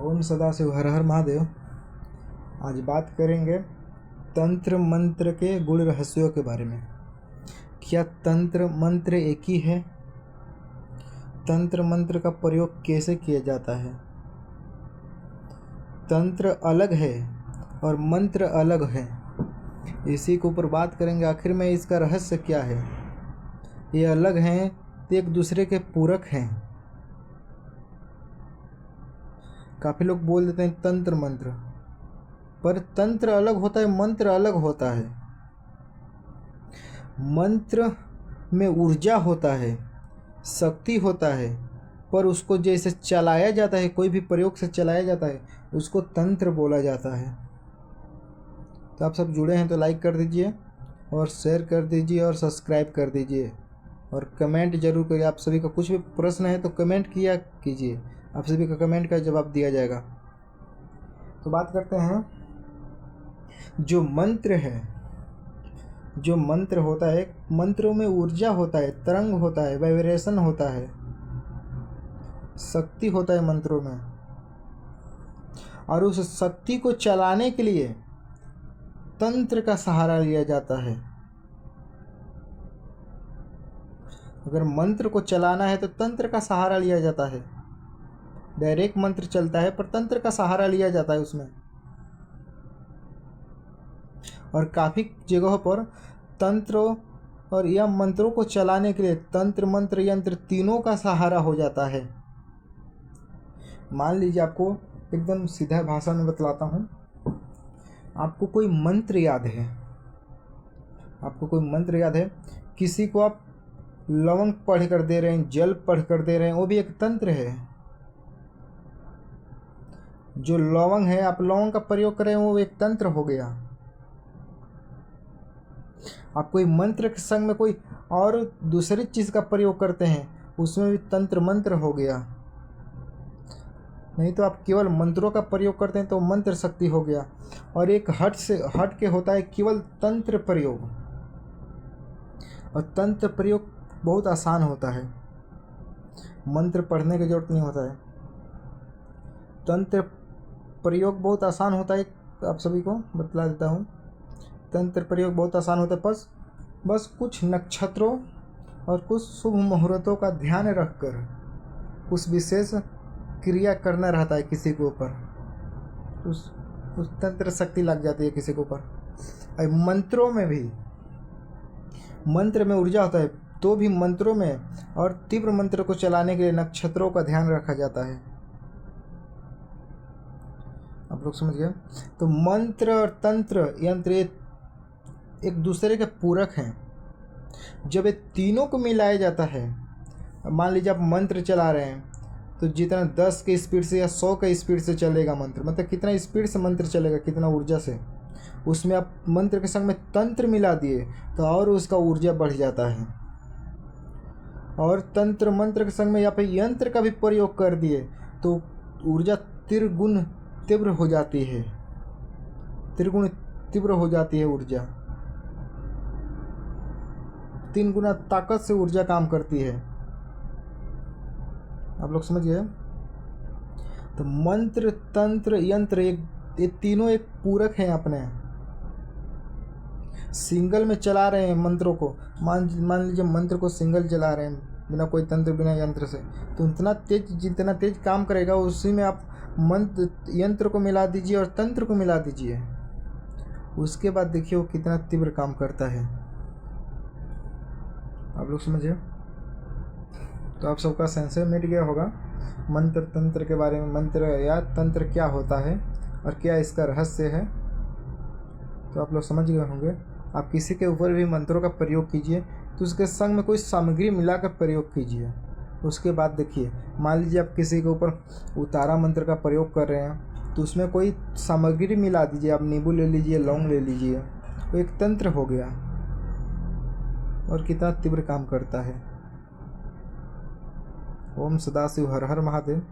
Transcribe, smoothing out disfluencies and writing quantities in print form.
ओम सदाशिव हर हर महादेव। आज बात करेंगे तंत्र मंत्र के गुण रहस्यों के बारे में। क्या तंत्र मंत्र एक ही है? तंत्र मंत्र का प्रयोग कैसे किया जाता है? तंत्र अलग है और मंत्र अलग है, इसी के ऊपर बात करेंगे। आखिर में इसका रहस्य क्या है? ये अलग हैं तो एक दूसरे के पूरक हैं। काफ़ी लोग बोल देते हैं तंत्र मंत्र, पर तंत्र अलग होता है, मंत्र अलग होता है। मंत्र में ऊर्जा होता है, शक्ति होता है, पर उसको जैसे चलाया जाता है, कोई भी प्रयोग से चलाया जाता है, उसको तंत्र बोला जाता है। तो आप सब जुड़े हैं तो लाइक कर दीजिए और शेयर कर दीजिए और सब्सक्राइब कर दीजिए और कमेंट जरूर करिए। आप सभी का कुछ भी प्रश्न है तो कमेंट किया कीजिए, आप सभी का कमेंट का जवाब दिया जाएगा। तो बात करते हैं जो मंत्र है। जो मंत्र होता है, मंत्रों में ऊर्जा होता है, तरंग होता है, वाइब्रेशन होता है, शक्ति होता है मंत्रों में। और उस शक्ति को चलाने के लिए तंत्र का सहारा लिया जाता है। अगर मंत्र को चलाना है तो तंत्र का सहारा लिया जाता है। डायरेक्ट मंत्र चलता है पर तंत्र का सहारा लिया जाता है उसमें। और काफ़ी जगहों पर तंत्रों और या मंत्रों को चलाने के लिए तंत्र मंत्र यंत्र तीनों का सहारा हो जाता है। मान लीजिए, आपको एकदम सीधा भाषा में बतलाता हूँ। आपको कोई मंत्र याद है, किसी को आप लवंग पढ़ कर दे रहे हैं, जल पढ़ कर दे रहे हैं, वो भी एक तंत्र है। जो लवंग है, आप लवंग का प्रयोग करें, वो एक तंत्र हो गया। आप कोई मंत्र के संग में कोई और दूसरी चीज़ का प्रयोग करते हैं, उसमें भी तंत्र मंत्र हो गया। नहीं तो आप केवल मंत्रों का प्रयोग करते हैं तो मंत्र शक्ति हो गया। और एक हट के होता है केवल तंत्र प्रयोग। और तंत्र प्रयोग बहुत आसान होता है, मंत्र पढ़ने की जरूरत नहीं होता है। तंत्र प्रयोग बहुत आसान होता है, आप सभी को बतला देता हूँ। तंत्र प्रयोग बहुत आसान होता है, बस कुछ नक्षत्रों और कुछ शुभ मुहूर्तों का ध्यान रखकर उस विशेष क्रिया करना रहता है किसी के ऊपर, उस तंत्र शक्ति लग जाती है किसी के ऊपर। मंत्रों में भी, मंत्र में ऊर्जा होता है, तो भी मंत्रों में और तीव्र मंत्र को चलाने के लिए नक्षत्रों का ध्यान रखा जाता है। आप लोग समझ गए? तो मंत्र और तंत्र यंत्र एक दूसरे के पूरक हैं। जब ये तीनों को मिलाया जाता है, मान लीजिए आप मंत्र चला रहे हैं, तो जितना 10 के स्पीड से या 100 के स्पीड से चलेगा मंत्र, मतलब कितना स्पीड से मंत्र चलेगा, कितना ऊर्जा से, उसमें आप मंत्र के संग में तंत्र मिला दिए तो और उसका ऊर्जा बढ़ जाता है। और तंत्र मंत्र के संग में या फिर यंत्र का भी प्रयोग कर दिए तो ऊर्जा त्रिगुण तीव्र हो जाती है, त्रिगुण तीव्र हो जाती है ऊर्जा। 3 गुना ताकत से ऊर्जा काम करती है। आप लोग समझ गए? तो मंत्र तंत्र यंत्र ये तीनों एक पूरक हैं अपने। सिंगल में चला रहे हैं मंत्रों को, मान लीजिए मंत्र को सिंगल चला रहे हैं बिना कोई तंत्र बिना यंत्र से, तो जितना तेज काम करेगा, उसी में आप मंत्र यंत्र को मिला दीजिए और तंत्र को मिला दीजिए, उसके बाद देखिए वो कितना तीव्र काम करता है। आप लोग समझिए? तो आप सबका संशय मिट गया होगा मंत्र तंत्र के बारे में। मंत्र या तंत्र क्या होता है और क्या इसका रहस्य है, तो आप लोग समझ गए होंगे। आप किसी के ऊपर भी मंत्रों का प्रयोग कीजिए तो उसके संग में कोई सामग्री मिलाकर प्रयोग कीजिए। उसके बाद देखिए, मान लीजिए आप किसी के ऊपर उतारा मंत्र का प्रयोग कर रहे हैं, तो उसमें कोई सामग्री मिला दीजिए। आप नींबू ले लीजिए, लौंग ले लीजिए, वो एक तंत्र हो गया और कितना तीव्र काम करता है। ओम सदाशिव हर हर महादेव।